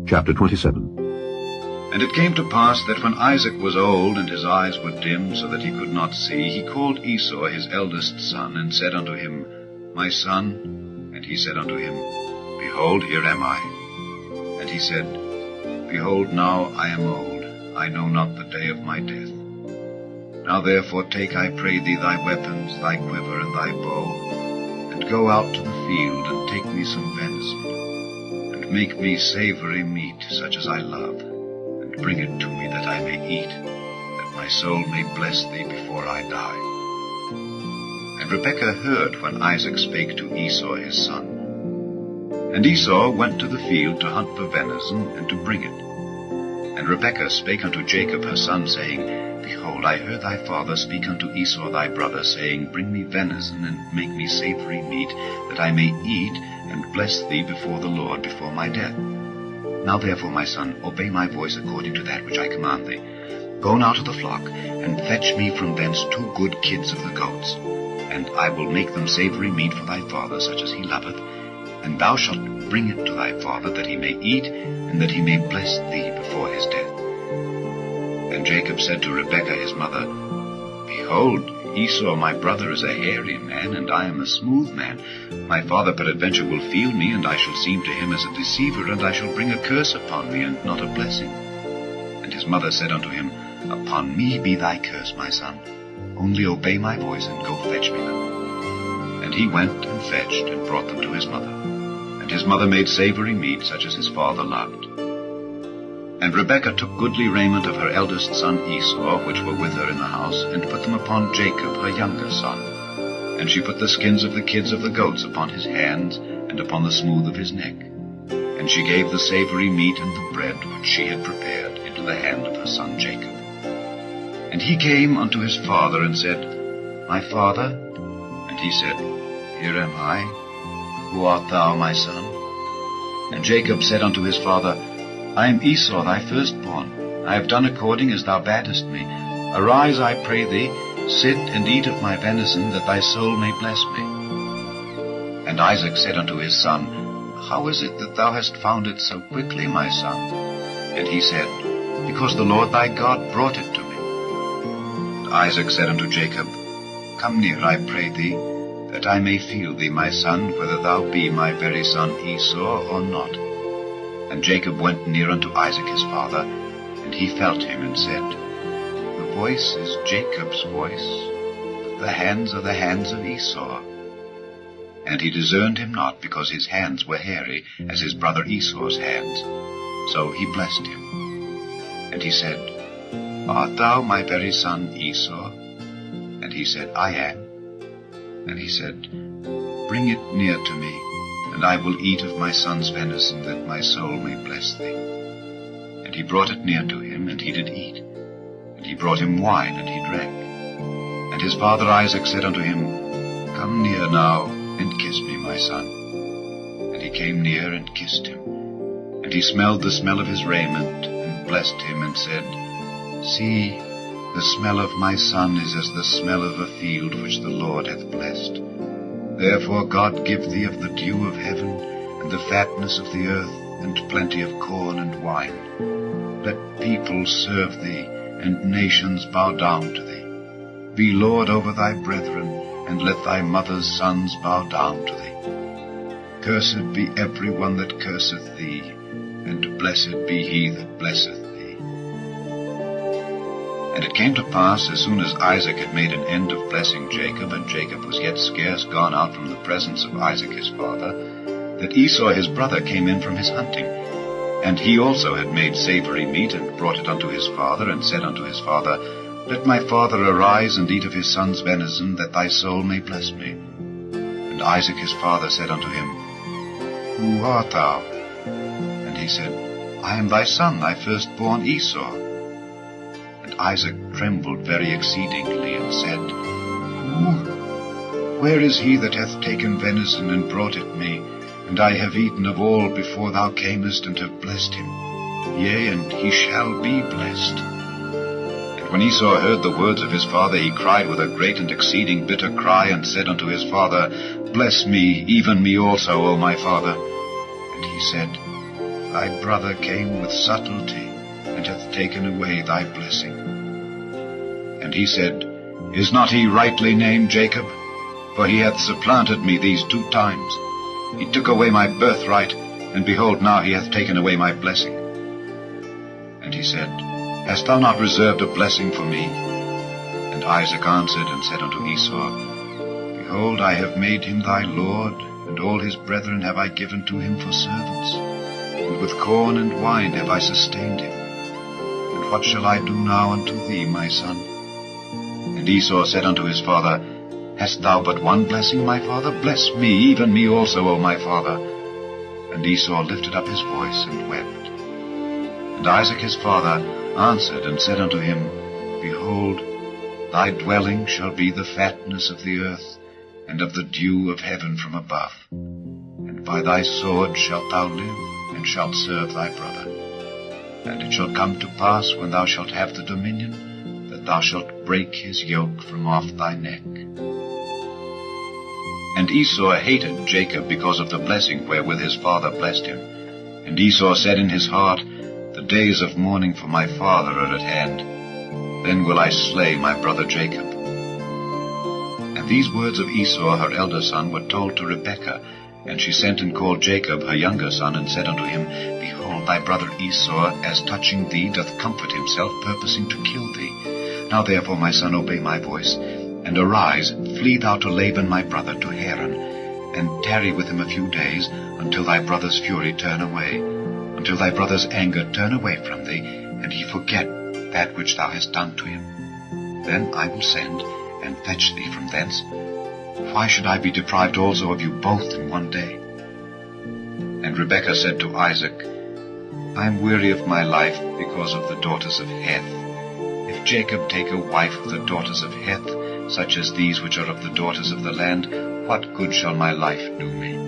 Chapter 27. And it came to pass that when Isaac was old, and his eyes were dim, so that he could not see, he called Esau his eldest son, and said unto him, My son. And he said unto him, Behold, here am I. And he said, Behold, now I am old, I know not the day of my death. Now therefore take, I pray thee, thy weapons, thy quiver, and thy bow, and go out to the field, and take me some venison, and make me savory meat, such as I love, and bring it to me that I may eat, that my soul may bless thee before I die. And Rebekah heard when Isaac spake to Esau his son. And Esau went to the field to hunt for venison, and to bring it. And Rebekah spake unto Jacob her son, saying, Behold, I heard thy father speak unto Esau thy brother, saying, Bring me venison, and make me savory meat, that I may eat, and bless thee before the Lord before my death. Now therefore, my son, obey my voice according to that which I command thee. Go now to the flock, and fetch me from thence 2 good kids of the goats, and I will make them savory meat for thy father, such as he loveth, and thou shalt bring it to thy father, that he may eat, and that he may bless thee before his death. And Jacob said to Rebekah his mother, Behold, Esau my brother is a hairy man, and I am a smooth man. My father peradventure will feel me, and I shall seem to him as a deceiver, and I shall bring a curse upon me, and not a blessing. And his mother said unto him, Upon me be thy curse, my son. Only obey my voice, and go fetch me them. And he went and fetched, and brought them to his mother. And his mother made savory meat, such as his father loved. And Rebekah took goodly raiment of her eldest son Esau, which were with her in the house, and put them upon Jacob her younger son. And she put the skins of the kids of the goats upon his hands, and upon the smooth of his neck. And she gave the savory meat and the bread which she had prepared into the hand of her son Jacob. And he came unto his father, and said, My father? And he said, Here am I. Who art thou, my son? And Jacob said unto his father, I am Esau thy firstborn. I have done according as thou badest me. Arise, I pray thee, sit and eat of my venison, that thy soul may bless me. And Isaac said unto his son, How is it that thou hast found it so quickly, my son? And he said, Because the Lord thy God brought it to me. And Isaac said unto Jacob, Come near, I pray thee, that I may feel thee, my son, whether thou be my very son Esau or not. And Jacob went near unto Isaac his father, and he felt him, and said, The voice is Jacob's voice, but the hands are the hands of Esau. And he discerned him not, because his hands were hairy, as his brother Esau's hands. So he blessed him. And he said, Art thou my very son Esau? And he said, I am. And he said, Bring it near to me, and I will eat of my son's venison, that my soul may bless thee. And he brought it near to him, and he did eat. And he brought him wine, and he drank. And his father Isaac said unto him, Come near now, and kiss me, my son. And he came near, and kissed him. And he smelled the smell of his raiment, and blessed him, and said, See, the smell of my son is as the smell of a field which the Lord hath blessed. Therefore God give thee of the dew of heaven, and the fatness of the earth, and plenty of corn and wine. Let people serve thee, and nations bow down to thee. Be Lord over thy brethren, and let thy mother's sons bow down to thee. Cursed be every one that curseth thee, and blessed be he that blesseth thee. And it came to pass, as soon as Isaac had made an end of blessing Jacob, and Jacob was yet scarce gone out from the presence of Isaac his father, that Esau his brother came in from his hunting. And he also had made savory meat, and brought it unto his father, and said unto his father, Let my father arise, and eat of his son's venison, that thy soul may bless me. And Isaac his father said unto him, Who art thou? And he said, I am thy son, thy firstborn Esau. And Isaac trembled very exceedingly, and said, Who? Where is he that hath taken venison, and brought it me? And I have eaten of all before thou camest, and have blessed him. Yea, and he shall be blessed. And when Esau heard the words of his father, he cried with a great and exceeding bitter cry, and said unto his father, Bless me, even me also, O my father. And he said, thy brother came with subtlety, and hath taken away thy blessing. And he said, Is not he rightly named Jacob? For he hath supplanted me these 2 times. He took away my birthright, and behold, now he hath taken away my blessing. And he said, Hast thou not reserved a blessing for me? And Isaac answered and said unto Esau, Behold, I have made him thy lord, and all his brethren have I given to him for servants. And with corn and wine have I sustained him. And what shall I do now unto thee, my son? And Esau said unto his father, Hast thou but one blessing, my father? Bless me, even me also, O my father. And Esau lifted up his voice and wept. And Isaac his father answered and said unto him, Behold, thy dwelling shall be the fatness of the earth, and of the dew of heaven from above. And by thy sword shalt thou live, and shalt serve thy brother. And it shall come to pass, when thou shalt have the dominion, that thou shalt break his yoke from off thy neck. And Esau hated Jacob because of the blessing wherewith his father blessed him. And Esau said in his heart, The days of mourning for my father are at hand. Then will I slay my brother Jacob. And these words of Esau her elder son were told to Rebekah. And she sent and called Jacob her younger son, and said unto him, Behold, thy brother Esau, as touching thee, doth comfort himself, purposing to kill thee. Now therefore, my son, obey my voice, and arise, flee thou to Laban my brother, to Haran, and tarry with him a few days, until thy brother's fury turn away, until thy brother's anger turn away from thee, and he forget that which thou hast done to him. Then I will send, and fetch thee from thence. Why should I be deprived also of you both in one day? And Rebekah said to Isaac, I am weary of my life because of the daughters of Heth. If Jacob take a wife of the daughters of Heth, such as these which are of the daughters of the land, what good shall my life do me?